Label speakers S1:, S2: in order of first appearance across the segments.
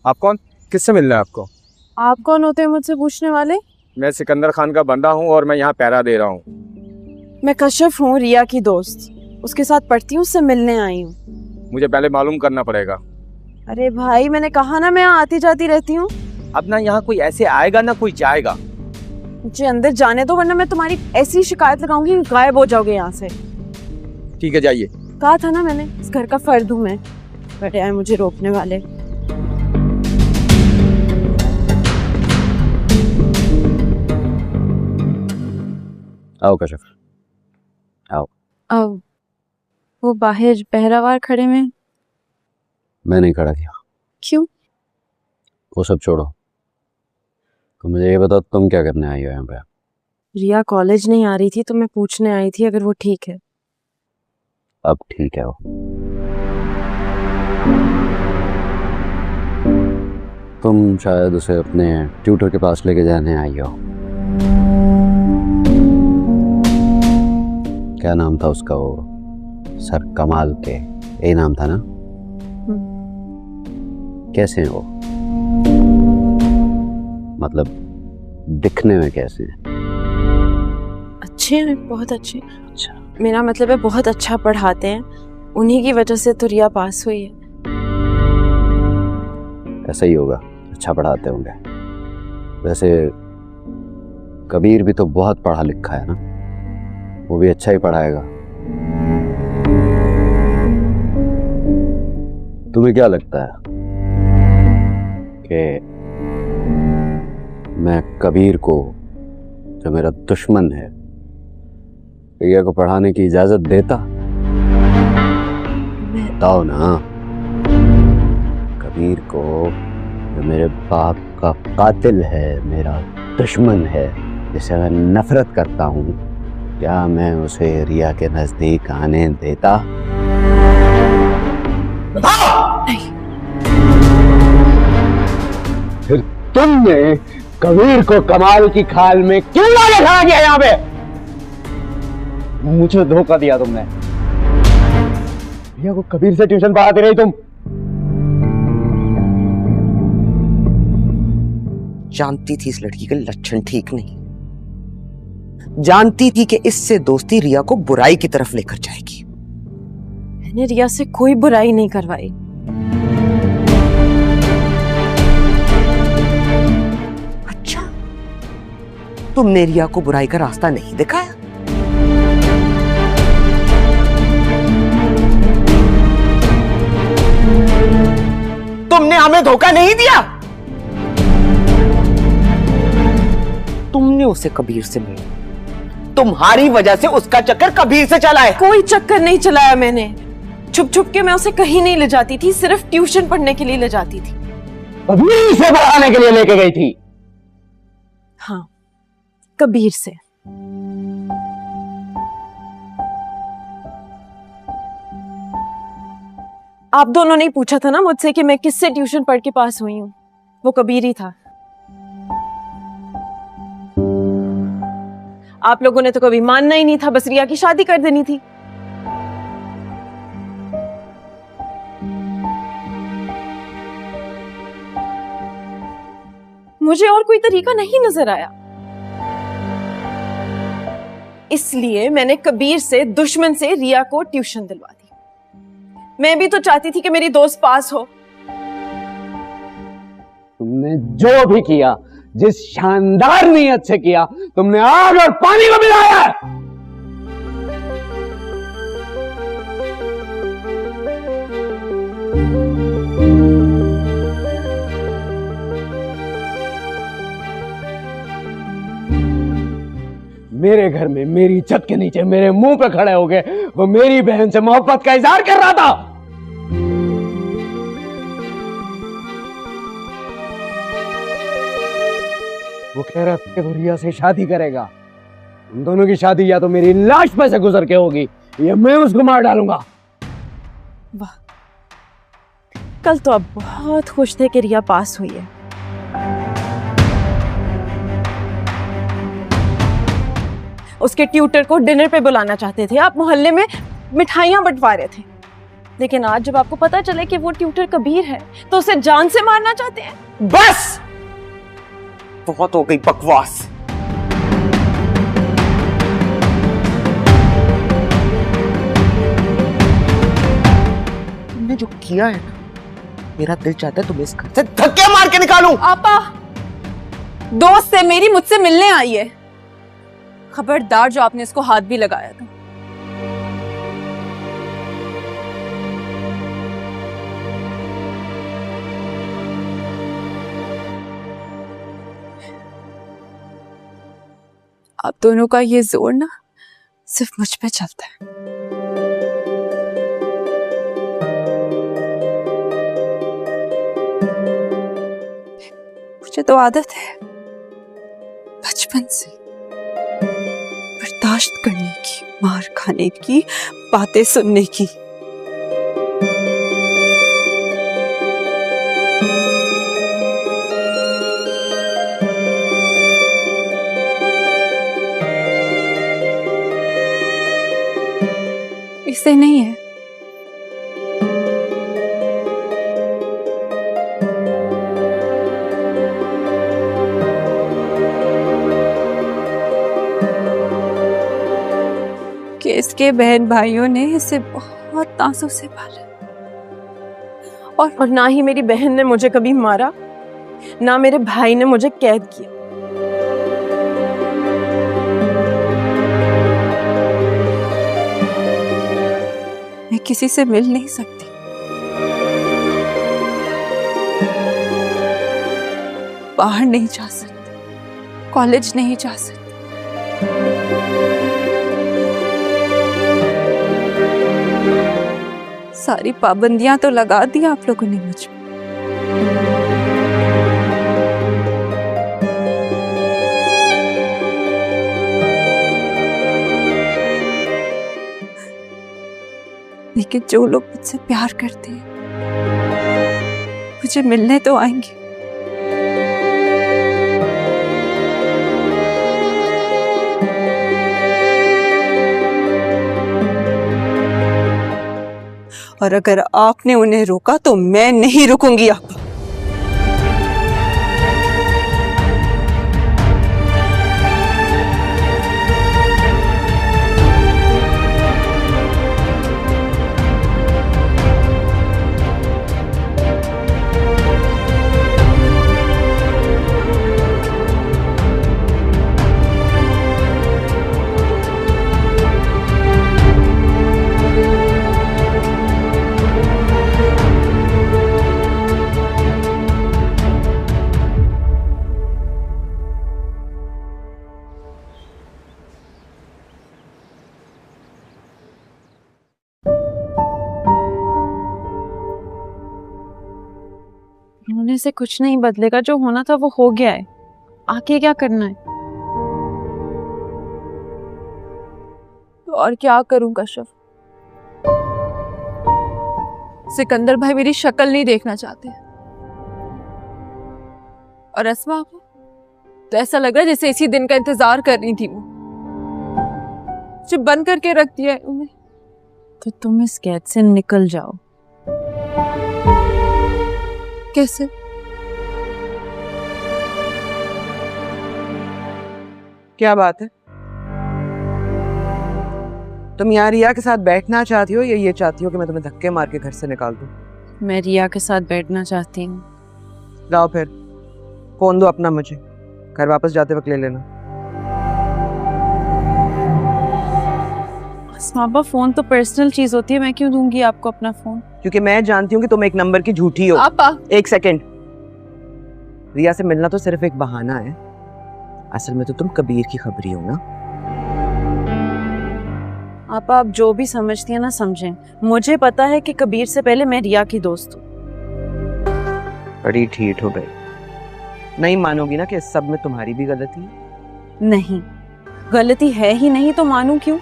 S1: आप कौन? किससे मिलना है आपको?
S2: आप कौन होते हैं मुझसे पूछने वाले?
S1: मैं सिकंदर खान का बंदा हूँ और मैं यहाँ पहरा दे रहा हूँ।
S2: मैं कश्यप हूँ, रिया की दोस्त। उसके साथ पढ़ती हूँ, उससे मिलने आई हूँ।
S1: मुझे पहले मालूम करना पड़ेगा।
S2: अरे भाई, मैंने कहा ना मैं यहाँ आती जाती रहती हूँ।
S1: अब ना यहाँ कोई ऐसे आएगा ना कोई जाएगा।
S2: मुझे अंदर जाने दो, वरना मैं तुम्हारी ऐसी शिकायत लगाऊंगी कि गायब हो जाओगे यहाँ से।
S1: ठीक है, जाइए।
S2: कहा था ना मैंने, इस घर का फर्द हूँ मैं। बड़े आए मुझे रोकने वाले।
S3: आओ कश्यप, आओ।
S2: अब वो बाहर पहरावार खड़े में।
S3: मैं नहीं खड़ा किया।
S2: क्यों?
S3: वो सब छोड़ो, तो मुझे ये बताओ तुम क्या करने आई हो यहाँ पे?
S2: रिया कॉलेज नहीं आ रही थी तो मैं पूछने आई थी अगर वो ठीक है।
S3: अब ठीक है वो। तुम शायद उसे अपने ट्यूटर के पास लेके जाने आई हो। क्या नाम था उसका? वो सर कमाल के, यही नाम था ना? कैसे हैं वो? मतलब दिखने में कैसे हैं?
S2: अच्छे हैं, बहुत अच्छे।
S3: अच्छा,
S2: मेरा मतलब है बहुत अच्छा पढ़ाते हैं। उन्हीं की वजह से तो रिया पास हुई है।
S3: ऐसा ही होगा, अच्छा पढ़ाते होंगे। वैसे कबीर भी तो बहुत पढ़ा लिखा है ना, वो भी अच्छा ही पढ़ाएगा। तुम्हें क्या लगता है कि मैं कबीर को, जो मेरा दुश्मन है, रिया को पढ़ाने की इजाजत देता? बताओ ना। कबीर को, जो मेरे बाप का कातिल है, मेरा दुश्मन है, जिसे मैं नफरत करता हूँ, क्या मैं उसे रिया के नजदीक आने देता?
S2: नहीं।
S4: फिर तुमने कबीर को कमाल की खाल में क्यों लाके खड़ा किया यहाँ पे? मुझे धोखा दिया तुमने। रिया को कबीर से ट्यूशन पढ़ाती रही तुम।
S5: जानती थी इस लड़की के लक्षण ठीक नहीं। जानती थी कि इससे दोस्ती रिया को बुराई की तरफ लेकर जाएगी।
S2: मैंने रिया से कोई बुराई नहीं करवाई।
S5: अच्छा, तुमने रिया को बुराई का रास्ता नहीं दिखाया? तुमने हमें धोखा नहीं दिया? तुमने उसे कबीर से मिला, तुम्हारी वजह से उसका चक्कर कबीर से चला है।
S2: कोई चक्कर नहीं चलाया मैंने। छुप छुप के मैं उसे कहीं नहीं ले जाती थी, सिर्फ ट्यूशन पढ़ने के लिए ले जाती थी।
S4: कबीर से पढ़ाने के लिए लेके गई थी?
S2: हाँ, कबीर से। आप दोनों ने पूछा था ना मुझसे कि मैं किससे ट्यूशन पढ़ के पास हुई हूँ। वो कबीर ही था। आप लोगों ने तो कभी मानना ही नहीं था, बस रिया की शादी कर देनी थी। मुझे और कोई तरीका नहीं नजर आया, इसलिए मैंने कबीर से, दुश्मन से, रिया को ट्यूशन दिलवा दी। मैं भी तो चाहती थी कि मेरी दोस्त पास हो।
S4: तुमने जो भी किया, जिस शानदार नीयत से किया, तुमने आग और पानी को मिलाया है। मेरे घर में, मेरी छत के नीचे, मेरे मुंह पे खड़े हो गए वो मेरी बहन से मोहब्बत का इजहार कर रहा था। वो कह रहा था कि वो रिया से शादी करेगा। उन दोनों की शादी या तो मेरी लाश पे से गुजर के होगी या मैं उसको मार डालूंगा।
S2: वाह, कल तो आप बहुत खुश थे कि रिया पास हुई है। उसके ट्यूटर को डिनर पे बुलाना चाहते थे, आप मोहल्ले में मिठाइयां बंटवा रहे थे, लेकिन आज जब आपको पता चले कि वो ट्यूटर कबीर है तो उसे जान से मारना चाहते हैं।
S5: बस बहुत हो गई बकवास। तुमने जो किया है ना, मेरा दिल चाहता है तुम्हें इस घर से धक्के मार के निकालूं।
S2: आपा, दोस्त है मेरी, मुझसे मिलने आई है। खबरदार जो आपने इसको हाथ भी लगाया था। आप दोनों का ये जोर ना सिर्फ मुझ पे चलता है। मुझे तो आदत है बचपन से बर्दाश्त करने की, मार खाने की, बातें सुनने की। इसे नहीं है। कि इसके बहन भाइयों ने इसे बहुत तासुब से पाला और ना ही मेरी बहन ने मुझे कभी मारा, ना मेरे भाई ने मुझे कैद किया। मैं किसी से मिल नहीं सकती, बाहर नहीं जा सकती, कॉलेज नहीं जा सकती। सारी पाबंदियां तो लगा दी आप लोगों ने मुझ पे। लेकिन जो लोग मुझसे प्यार करते हैं मुझे मिलने तो आएंगे। और अगर आपने उन्हें रोका तो मैं नहीं रुकूंगी। आप होने से कुछ नहीं बदलेगा, जो होना था वो हो गया है। आगे क्या करना है? तो और क्या करूं कश्यप? सिकंदर भाई मेरी शक्ल नहीं देखना चाहते और अस्मा आपको तो ऐसा लग रहा है जैसे इसी दिन का इंतजार कर रही थी वो। जो बंद करके रख दिया है उन्हें। तो तुम इस कैद से निकल जाओ। कैसे?
S5: क्या बात है? तुम यहाँ रिया के साथ बैठना चाहती हो या ये चाहती हो कि मैं तुम्हें धक्के मार के घर से निकाल दूं?
S2: मैं रिया के साथ बैठना चाहती हूँ।
S5: लाओ फिर फोन दो अपना, मुझे घर वापस जाते वक्त ले लेना।
S2: अस्मा फोन तो पर्सनल चीज होती है, मैं क्यों दूंगी आपको अपना फोन?
S5: क्योंकि मैं जानती हूँ कि तुम एक नंबर की झूठी हो।
S2: आपा।
S5: एक सेकंड, रिया से मिलना तो सिर्फ एक बहाना है, असल में तो तुम कबीर की खबरी हो ना।
S2: आप जो भी समझती हैं ना समझें। मुझे पता है कि कबीर से पहले मैं रिया की दोस्त हूँ।
S5: बड़ी ठीठ हो गई। नहीं मानोगी ना कि इस सब में तुम्हारी भी गलती है?
S2: नहीं, गलती है ही नहीं तो मानूं क्यों?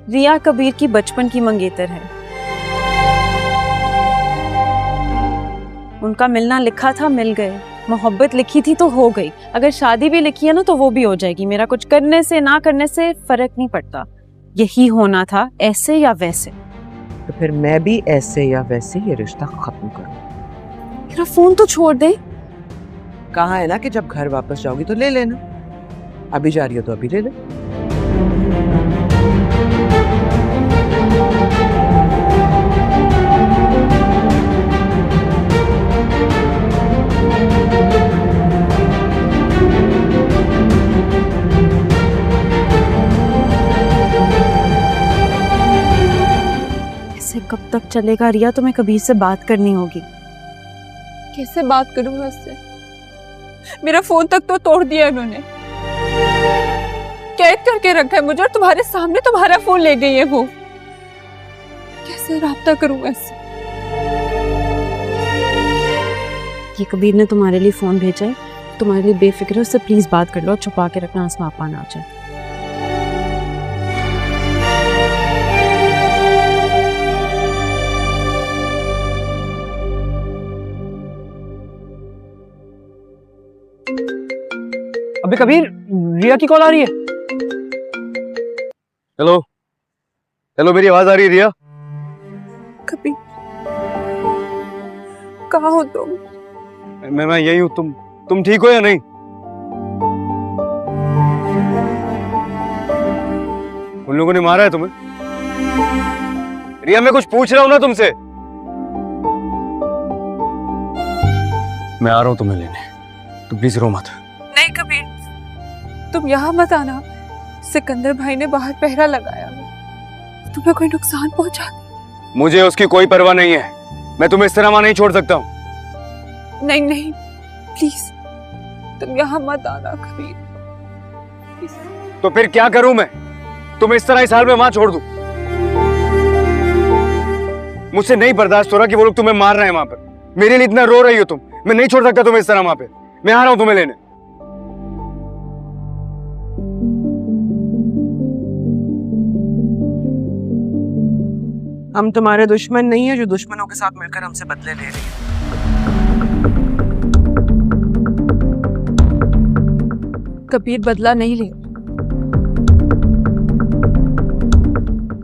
S2: रिया कबीर की बचपन की मंगेतर है। उनका मिलना लिखा था, मिल गए। मोहब्बत लिखी थी तो हो गई। अगर शादी भी लिखी है ना तो वो भी हो जाएगी। मेरा कुछ करने से ना करने से फर्क नहीं पड़ता। यही होना था, ऐसे या वैसे।
S5: तो फिर मैं भी ऐसे या वैसे ये रिश्ता खत्म करूँ।
S2: मेरा फोन तो छोड़ दे।
S5: कहा है ना कि जब घर वापस जाओगी तो ले लेना। अभी जा रही हो तो अभी ले ले।
S2: ऐसे कब तक चलेगा रिया? तुम्हें कबीर से बात करनी होगी।
S6: कैसे बात करूं मैं उससे? मेरा फोन तक तो तोड़ दिया उन्होंने, कैद करके रखा है मुझे, और तुम्हारे सामने तुम्हारा फोन ले गई है वो। कैसे राब्ता करूं मैं उससे?
S2: ये कबीर ने तुम्हारे लिए फोन भेजा है, तुम्हारे लिए बेफिक्र है, उससे प्लीज बात कर लो और छुपा के रखना, आसमां आपा ना आ जाए।
S4: अबे कबीर, रिया की कॉल आ रही है।
S1: हेलो हेलो, मेरी आवाज आ रही है रिया?
S6: कबीर, कहाँ हो तुम?
S1: मैं यही हूँ। तुम ठीक हो या नहीं? उन लोगों ने मारा है तुम्हें? रिया, मैं कुछ पूछ रहा हूँ ना तुमसे। मैं आ रहा हूँ तुम्हें लेने, तुम प्लीज रो मत।
S6: नहीं कबीर, तुम यहाँ मत आना। सिकंदर भाई ने बाहर पहरा लगाया, तुम्हें कोई नुकसान पहुंचा दे।
S1: मुझे उसकी कोई परवाह नहीं है, मैं तुम्हें इस तरह वहां नहीं छोड़ सकता हूँ।
S6: नहीं नहीं, प्लीज तुम यहाँ मत आना कबीर, प्लीज।
S1: तो फिर क्या करूं मैं? तुम्हें इस तरह इस हाल में वहां छोड़ दूं? मुझसे नहीं बर्दाश्त हो रहा कि वो लोग तुम्हें मार रहे हैं वहां पर। मेरे लिए इतना रो रही हो तुम, मैं नहीं छोड़ सकता तुम्हें इस तरह वहां पे। मैं आ रहा हूं तुम्हें लेने।
S5: हम तुम्हारे दुश्मन नहीं है जो दुश्मनों के साथ मिलकर हमसे बदले ले रहे हैं।
S6: कबीर बदला नहीं ले,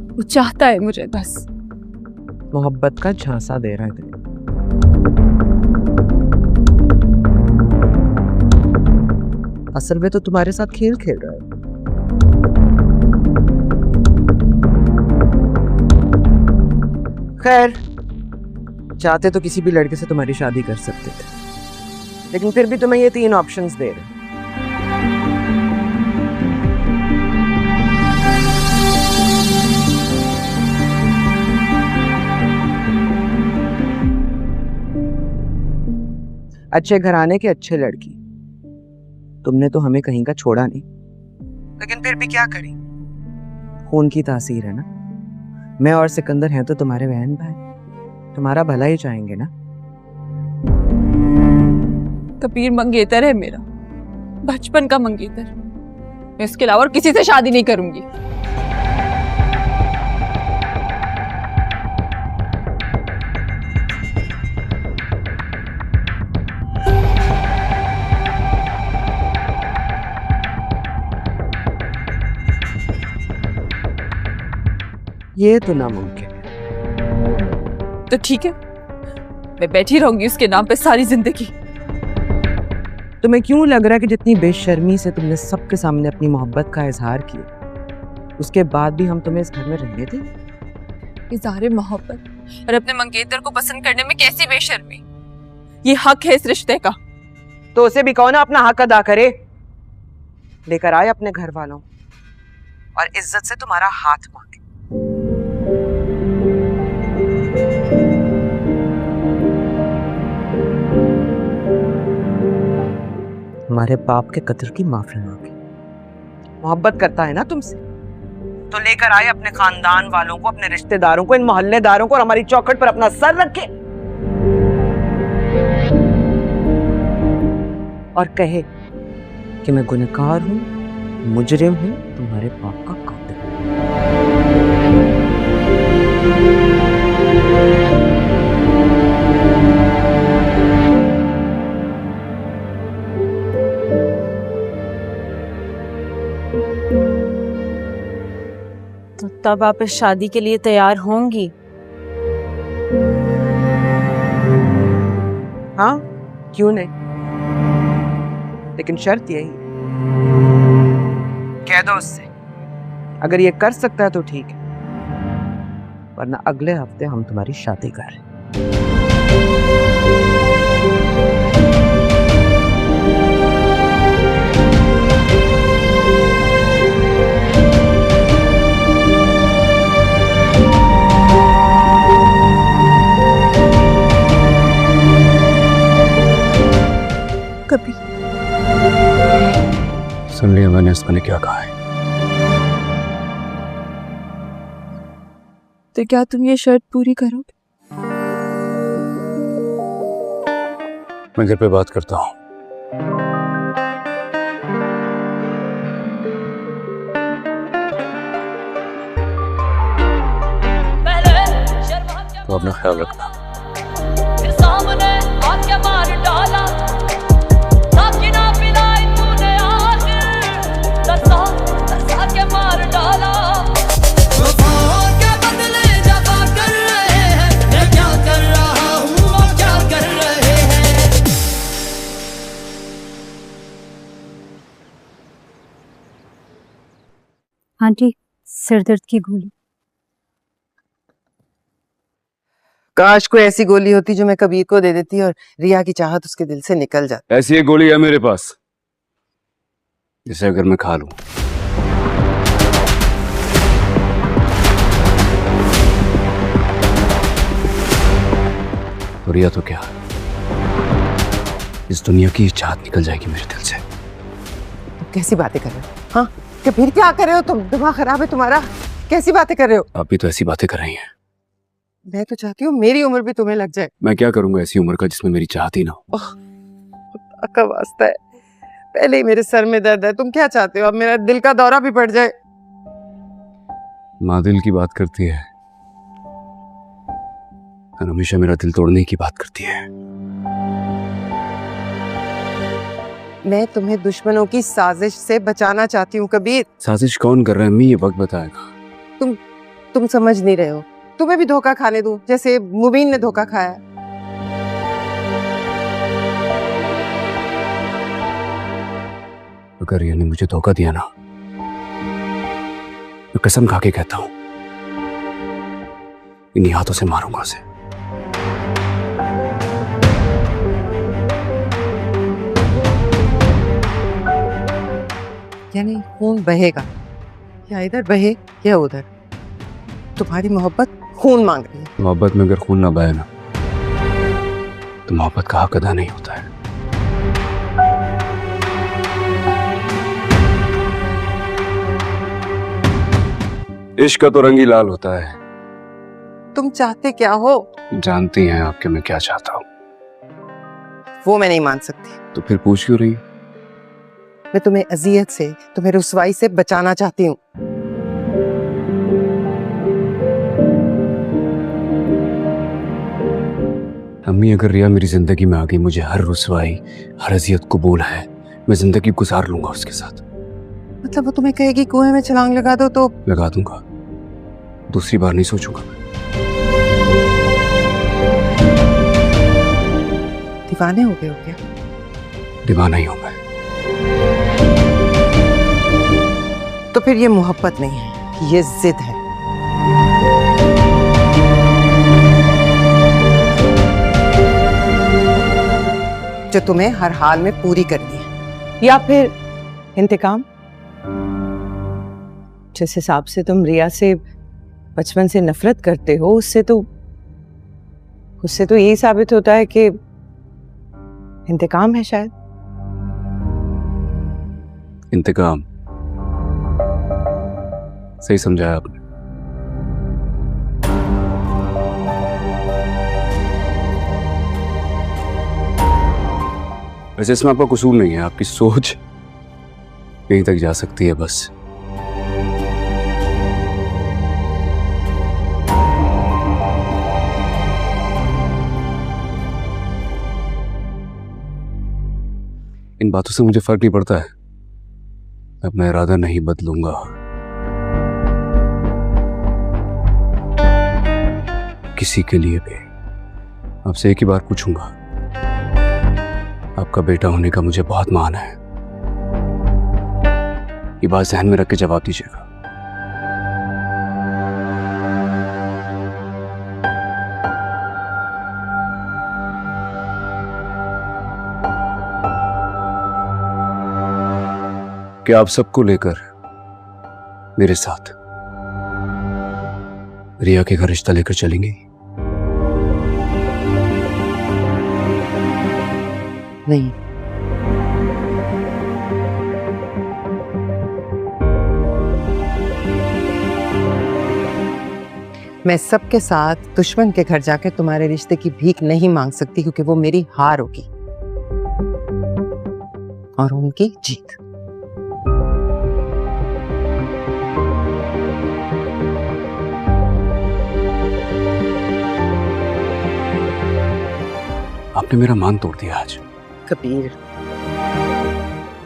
S6: वो चाहता है मुझे बस।
S5: मोहब्बत का झांसा दे रहा है तुम्हें। असल में तो तुम्हारे साथ खेल खेल रहा है। खैर, चाहते तो किसी भी लड़के से तुम्हारी शादी कर सकते थे, लेकिन फिर भी तुम्हें ये 3 ऑप्शंस दे रहे। अच्छे घराने के अच्छे लड़की, तुमने तो हमें कहीं का छोड़ा नहीं, लेकिन फिर भी क्या करें, खून की तासीर है ना। मैं और सिकंदर हैं तो तुम्हारे बहन भाई, तुम्हारा भला ही चाहेंगे ना।
S6: कबीर मंगेतर है मेरा, बचपन का मंगेतर। मैं इसके अलावा और किसी से शादी नहीं करूंगी।
S5: ये तो नामुमकिन है।
S6: तो ठीक है, मैं बैठी रहूंगी उसके नाम पे सारी जिंदगी।
S5: तुम्हें क्यों लग रहा है कि जितनी बेशर्मी से तुमने सबके सामने अपनी मोहब्बत का इजहार किया, उसके बाद भी हम तुम्हें इस घर में रहने दें?
S6: इज़हार मोहब्बत और अपने मंगेतर को पसंद करने में कैसी बेशर्मी? ये हक है इस रिश्ते का।
S5: तो उसे भी कहो ना अपना हक अदा करे। लेकर आए अपने घर वालों और इज्जत से तुम्हारा हाथ मांगे। हमारे बाप के कत्ल की माफी मांगे। मोहब्बत करता है ना तुमसे, तो लेकर आए अपने खानदान वालों को, अपने रिश्तेदारों को, इन मोहल्लेदारों को, और हमारी चौखट पर अपना सर रखे और कहे कि मैं गुनहगार हूं, मुजरिम हूं, तुम्हारे बाप का कातिल।
S2: तो तब आप इस शादी के लिए तैयार होंगी?
S5: हाँ, क्यों नहीं, लेकिन शर्त यही, कह दो उससे अगर ये कर सकता है तो ठीक है, वरना अगले हफ्ते हम तुम्हारी शादी कर रहे हैं।
S2: कभी
S1: सुन लिया मैंने इसने क्या कहा है।
S6: तो क्या तुम ये शर्त पूरी करोगे?
S1: मैं घर पे बात करता हूँ। तो अपना ख्याल रखना।
S7: आंटी, सिरदर्द की गोली।
S5: काश कोई ऐसी गोली होती जो मैं कबीर को दे देती और रिया की चाहत उसके दिल से निकल जाती।
S1: ऐसी एक गोली है मेरे पास जिसे अगर मैं खा लूं तो रिया तो क्या, इस दुनिया की चाहत निकल जाएगी मेरे दिल से।
S5: तुम कैसी बातें कर रहे हो? हाँ, कबीर क्या कर रहे हो तुम? दिमाग खराब है तुम्हारा? कैसी बातें कर रे हो?
S1: आप भी तो ऐसी बातें कर रही हैं।
S5: मैं तो चाहती हूँ मेरी उम्र भी तुम्हें लग जाए।
S1: मैं क्या करूंगा ऐसी उम्र का जिसमें मेरी चाहत ही ना हो।
S5: खुदा का वास्ता है, पहले ही मेरे सर में दर्द है, तुम क्या चाहते हो अब मेरा दिल का दौरा भी पड़ जाए?
S1: माँ दिल की बात करती है और हमेशा मेरा दिल तोड़ने की बात करती है।
S5: मैं तुम्हें दुश्मनों की साजिश से बचाना चाहती हूँ कबीर।
S1: साजिश कौन कर रहा है अम्मी, ये वक्त बताएगा।
S5: तुम समझ नहीं रहे हो, तुम्हें भी धोखा खाने दूं जैसे मुबीन ने धोखा खाया।
S1: अगर रिया ने मुझे धोखा दिया ना, मैं कसम खा के कहता हूं इन्हीं हाथों से मारूंगा उसे।
S5: यानी खून बहेगा, या इधर बहे या उधर। तुम्हारी मोहब्बत खून मांग रही है।
S1: मोहब्बत में अगर खून ना बहे ना तो मोहब्बत का हक अदा नहीं होता है। इश्क का तो रंग ही लाल होता है।
S5: तुम चाहते क्या हो?
S1: जानती हैं आपके मैं क्या चाहता हूँ।
S5: वो मैं नहीं मान सकती।
S1: तो फिर पूछ क्यों रही?
S5: मैं तुम्हें अजियत से, तुम्हें रुसवाई से बचाना चाहती हूँ।
S1: अम्मी अगर रिया मेरी जिंदगी में आ गई, मुझे हर रुसवाई हर अजियत कबूल है, मैं जिंदगी गुजार लूंगा उसके साथ।
S5: मतलब वो तुम्हें कहेगी कुएं में छलांग लगा दो तो?
S1: लगा दूंगा, दूसरी बार नहीं सोचूंगा मैं।
S5: दीवाने हो गए हो क्या?
S1: दीवाना ही हूं मैं।
S5: तो फिर ये मोहब्बत नहीं है, ये जिद है। जो तुम्हें हर हाल में पूरी करनी है। या फिर इंतकाम। जिस हिसाब से तुम रिया से बचपन से नफरत करते हो, उससे तो यही साबित होता है कि इंतकाम है शायद।
S1: इंतकाम, सही समझाया आपने। वैसे इसमें आपका कसूर नहीं है, आपकी सोच यहीं तक जा सकती है बस। इन बातों से मुझे फर्क नहीं पड़ता है, मैं अपना इरादा नहीं बदलूंगा। किसी के लिए भी आपसे एक ही बार पूछूंगा, आपका बेटा होने का मुझे बहुत मान है। ये बात ध्यान में रख के जवाब दीजिएगा। क्या आप सबको लेकर मेरे साथ रिया के घर रिश्ता लेकर चलेंगे?
S5: नहीं, मैं सबके साथ दुश्मन के घर जाकर तुम्हारे रिश्ते की भीख नहीं मांग सकती, क्योंकि वो मेरी हार होगी और उनकी जीत।
S1: आपने मेरा मान तोड़ दिया आज।
S5: कबीर,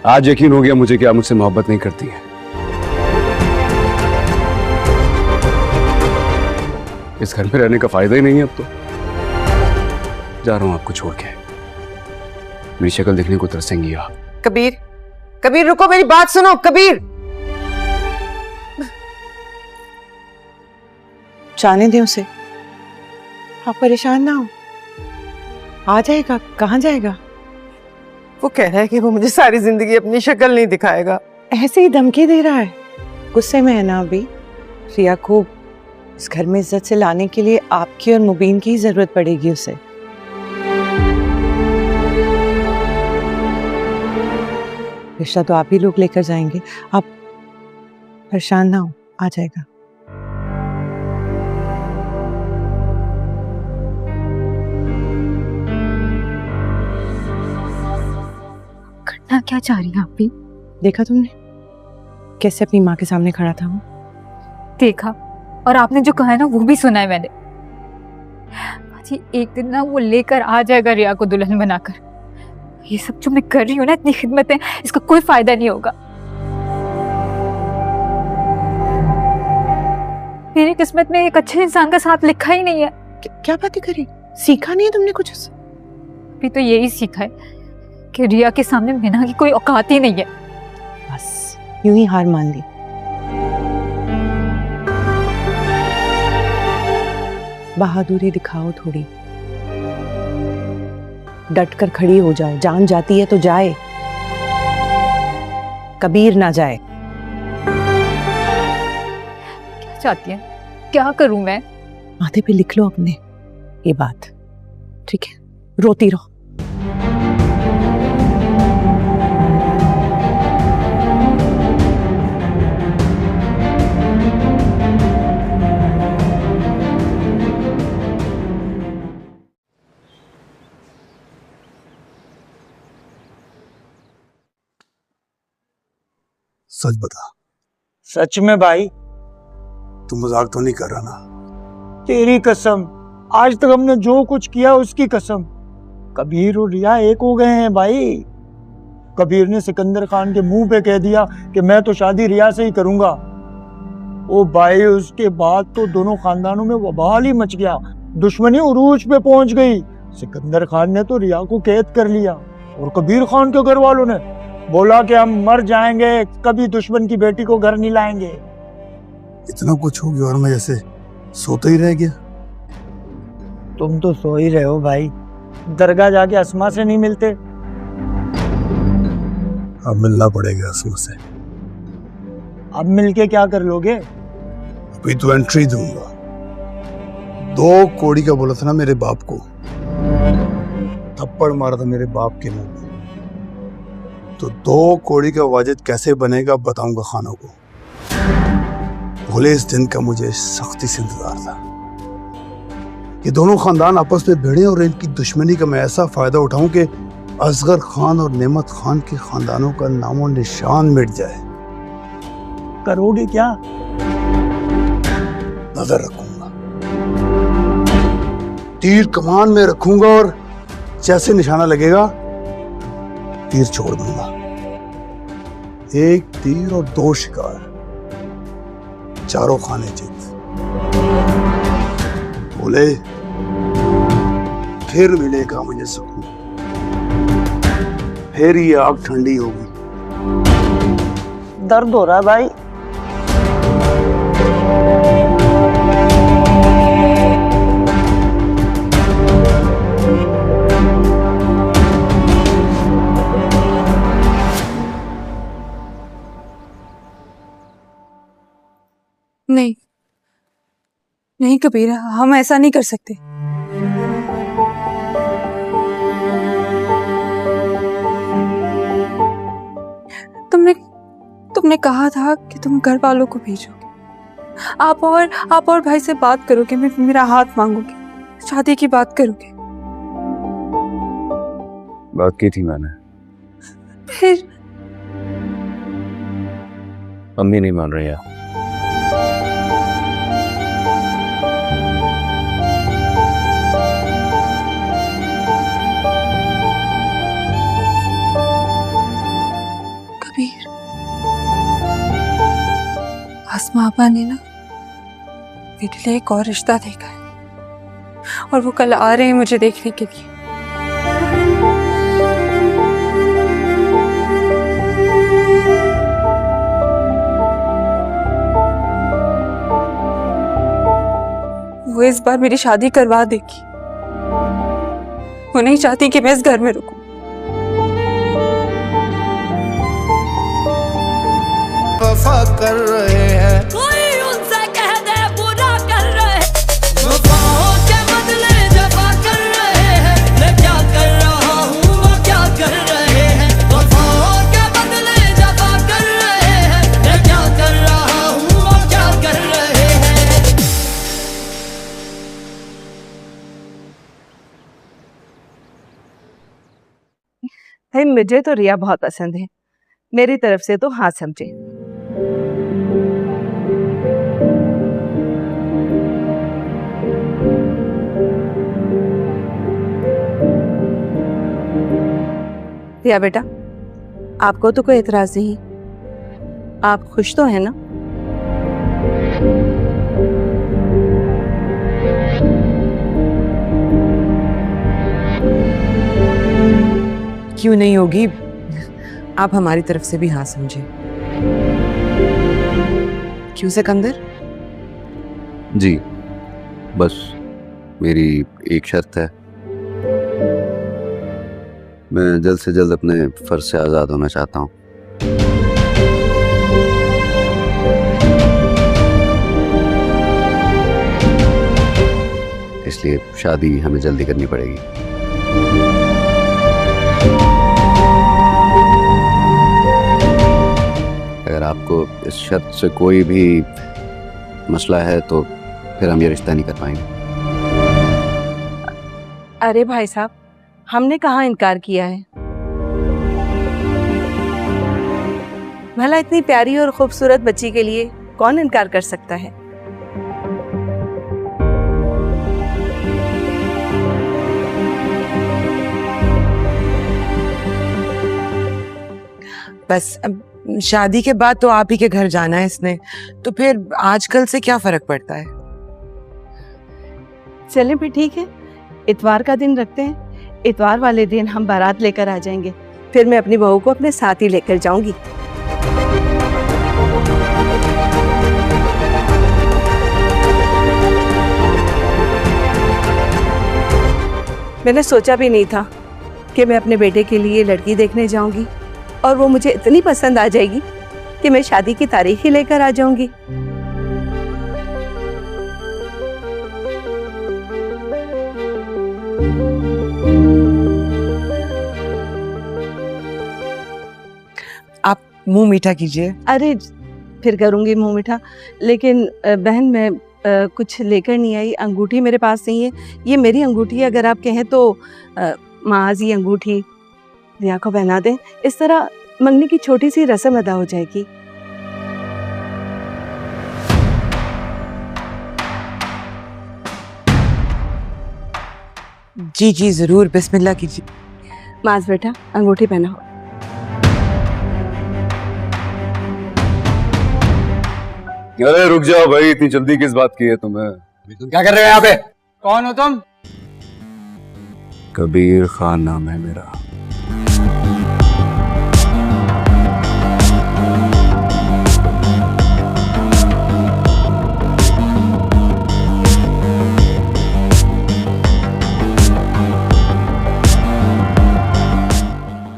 S1: आज यकीन हो गया मुझे कि आप मुझसे मोहब्बत नहीं करती हैं। इस घर में रहने का फायदा ही नहीं है अब तो। जा रहा हूं आपको छोड़ के। मेरी शक्ल देखने को तरसेंगी आप।
S5: कबीर, कबीर रुको, मेरी बात सुनो। कबीर, जाने दे उसे, आप परेशान ना हो। आ जाएगा, कहाँ जाएगा? वो कह रहा है कि वो मुझे सारी जिंदगी अपनी शक्ल नहीं दिखाएगा। ऐसे ही धमकी दे रहा है। गुस्से में है ना अभी। रिया को इस घर में इज्जत से लाने के लिए आपकी और मुबीन की जरूरत पड़ेगी उसे। रिश्ता तो आप ही लोग लेकर जाएंगे, आप परेशान ना हो, आ जाएगा।
S7: करना क्या चाह रही हैं आप भी?
S5: देखा तुमने कैसे अपनी माँ के सामने खड़ा था वो?
S6: देखा, और आपने जो कहा है ना वो भी सुना है मैंने। जी एक दिन ना वो लेकर आ जाएगा रिया को दुल्हन बनाकर। ये सब जो मैं कर रही हूँ ना, इतनी खिदमतें, इसका कोई फायदा नहीं होगा। मेरी किस्मत में एक अच्छे इंसान का साथ लिखा ही नहीं है।
S5: क्या बातें करी? सीखा नहीं है तुमने कुछ उससे?
S6: अभी तो यही सीखा है कि रिया के सामने मीना की कोई औकात ही नहीं है।
S5: बस यूं ही हार मान ली। बहादुरी दिखाओ थोड़ी, डट कर खड़ी हो जाओ। जान जाती है तो जाए, कबीर ना जाए।
S6: क्या चाहती है? क्या करूं मैं?
S5: माथे पे लिख लो अपने ये बात, ठीक है? रोती रहो।
S8: सच बता,
S9: सच में भाई,
S8: तू मजाक तो नहीं कर रहा ना?
S9: तेरी कसम, आज तक हमने जो कुछ किया उसकी कसम। कबीर और रिया एक हो गए हैं भाई। कबीर ने सिकंदर खान के मुंह पे कह दिया कि मैं तो शादी रिया से ही करूंगा। ओ भाई, उसके बाद तो दोनों खानदानों में वबाल ही मच गया, दुश्मनी उरूज पे पहुंच गई। सिकंदर खान ने तो रिया को कैद कर लिया और कबीर खान के घर वालों ने बोला कि हम मर जाएंगे, कभी दुश्मन की बेटी को घर नहीं लाएंगे।
S8: इतना कुछ हो गया और मैं जैसे सोता ही रह गया।
S9: तुम तो सो ही रहे हो भाई, दरगाह जाके अस्मा से नहीं मिलते।
S8: अब मिलना पड़ेगा असमा से।
S9: अब मिलके क्या कर लोगे?
S8: अभी तो एंट्री दूंगा। 2 कौड़ी का बोला था ना मेरे बाप को, थप्पड़ मारा था मेरे बाप के मुंह में। तो 2 कौड़ी का वाजिद कैसे बनेगा बताऊंगा खानों को। भोले इस दिन का मुझे सख्ती से इंतजार था। ये दोनों खानदान आपस में भिड़े और इनकी दुश्मनी का मैं ऐसा फायदा उठाऊं कि असगर खान और नेमत खान के खानदानों का नामो निशान मिट जाए।
S9: करोगे क्या?
S8: नजर रखूंगा, तीर कमान में रखूंगा और जैसे निशाना लगेगा तीर छोड़ दूंगा। 1 तीर और 2 शिकार, 4 खाने चित। भूले फिर मिलेगा मुझे सुकून, फिर ये आग ठंडी होगी।
S9: दर्द हो रहा है भाई।
S2: नहीं नहीं कबीर, हम ऐसा नहीं कर सकते। तुमने कहा था कि तुम घर वालों को भेजोगे। आप और भाई से बात करोगे, मेरा हाथ मांगोगे, शादी की बात करोगे।
S1: बात की थी मैंने,
S2: फिर
S1: अम्मी नहीं मान रही है।
S2: कबीर, आसमा आपा ने ना मेरे लिए एक और रिश्ता देखा है और वो कल आ रहे हैं मुझे देखने के लिए। वो इस बार मेरी शादी करवा देगी। वो नहीं चाहती कि मैं इस घर में रुकूं।
S10: वफा कर रहे हैं,
S11: कोई उनसे कह दे बुरा कर रहे, वफाओं के बदले जफा कर रहे हैं। मैं क्या कर रहा हूँ वो क्या कर रहे हैं, वफाओं के बदले जफा कर रहे हैं। मैं क्या कर रहा हूँ वो क्या कर रहे हैं।
S5: भाई मुझे तो रिया बहुत पसंद है, मेरी तरफ से तो हाँ समझे। रिया बेटा, आपको तो कोई एतराज नहीं, आप खुश तो हैं ना? क्यों नहीं होगी, आप हमारी तरफ से भी हाँ समझे। क्यों सिकंदर?
S3: जी, बस मेरी एक शर्त है, मैं जल्द से जल्द अपने फर्ज से आज़ाद होना चाहता हूँ। इसलिए शादी हमें जल्दी करनी पड़ेगी। अगर आपको इस शर्त से कोई भी मसला है तो फिर हम ये रिश्ता नहीं कर पाएंगे।
S5: अरे भाई साहब, हमने कहाँ इनकार किया है। भला इतनी प्यारी और खूबसूरत बच्ची के लिए कौन इनकार कर सकता है। बस अब शादी के बाद तो आप ही के घर जाना है इसने, तो फिर आजकल से क्या फर्क पड़ता है।
S12: चले भी ठीक है, इतवार का दिन रखते हैं। इतवार वाले दिन हम बारात लेकर आ जाएंगे, फिर मैं अपनी बहू को अपने साथ ही लेकर जाऊंगी। मैंने सोचा भी नहीं था कि मैं अपने बेटे के लिए लड़की देखने जाऊंगी और वो मुझे इतनी पसंद आ जाएगी कि मैं शादी की तारीख ही लेकर आ जाऊंगी।
S5: आप मुंह मीठा कीजिए।
S12: अरे फिर करूंगी मुंह मीठा, लेकिन बहन मैं कुछ लेकर नहीं आई। अंगूठी मेरे पास नहीं है, ये मेरी अंगूठी है। अगर आप कहें तो माज ये अंगूठी रिया को पहना दें, इस तरह मंगनी की छोटी सी रस्म अदा हो जाएगी।
S5: जी जी जरूर, बिस्मिल्लाह कीजिए।
S12: माज बेटा अंगूठी पहनाओ।
S1: अरे रुक जाओ भाई, इतनी जल्दी किस बात की है तुम्हें?
S4: तुम क्या कर रहे हो यहाँ पे?
S1: कौन हो तुम?
S3: कबीर खान नाम है मेरा।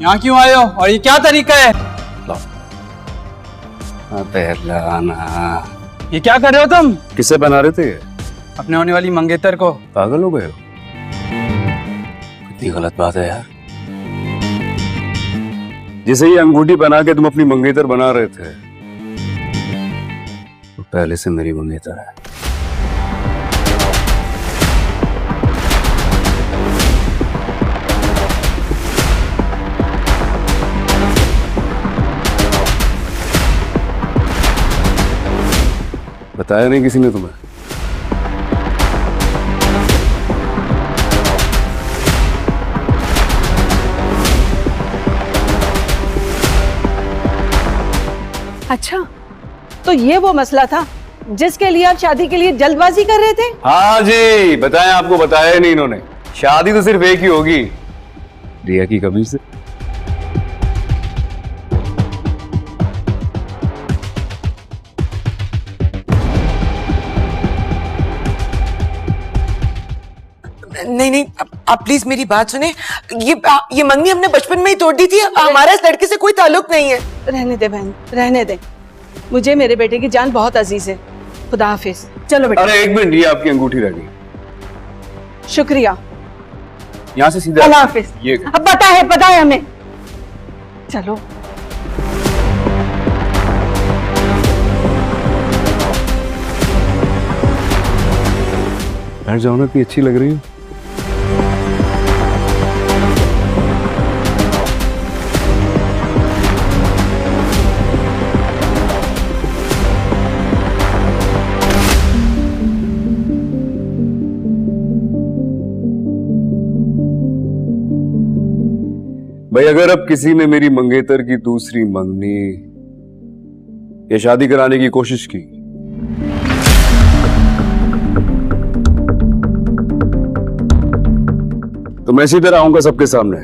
S1: यहाँ क्यों आए हो और ये क्या तरीका है? ये क्या कर रहे हो तुम?
S3: किसे बना रहे थे?
S1: अपने होने वाली मंगेतर को।
S3: पागल हो गए हो? कितनी गलत बात है यार। जिसे ये अंगूठी बना के तुम अपनी मंगेतर बना रहे थे, तो पहले से मेरी मंगेतर है। बताया नहीं किसी ने तुम्हें?
S12: अच्छा, तो ये वो मसला था जिसके लिए आप शादी के लिए जल्दबाजी कर रहे थे?
S3: हाँ जी, बताया आपको, बताया नहीं इन्होंने। शादी तो सिर्फ एक ही होगी, रिया की कबीर से।
S5: नहीं नहीं, आप प्लीज मेरी बात सुने। ये मंगनी हमने बचपन में ही तोड़ दी थी। हमारा इस लड़के से कोई ताल्लुक नहीं है।
S12: रहने दे बहन, रहने दे। मुझे मेरे बेटे की जान बहुत अजीज है। खुदा हाफिज। चलो बेटा।
S3: अरे एक मिनट, ये आपकी अंगूठी रह गई।
S12: शुक्रिया।
S3: यहाँ से सीधा।
S12: अल्लाह हाफिज।
S3: ये
S12: अब पता है हमें। चलो।
S3: बैठ जाओ ना, इतनी अच्छी लग रही हो। भाई, अगर अब किसी ने मेरी मंगेतर की दूसरी मंगनी या शादी कराने की कोशिश की, तो मैं सीधे आऊंगा सबके सामने।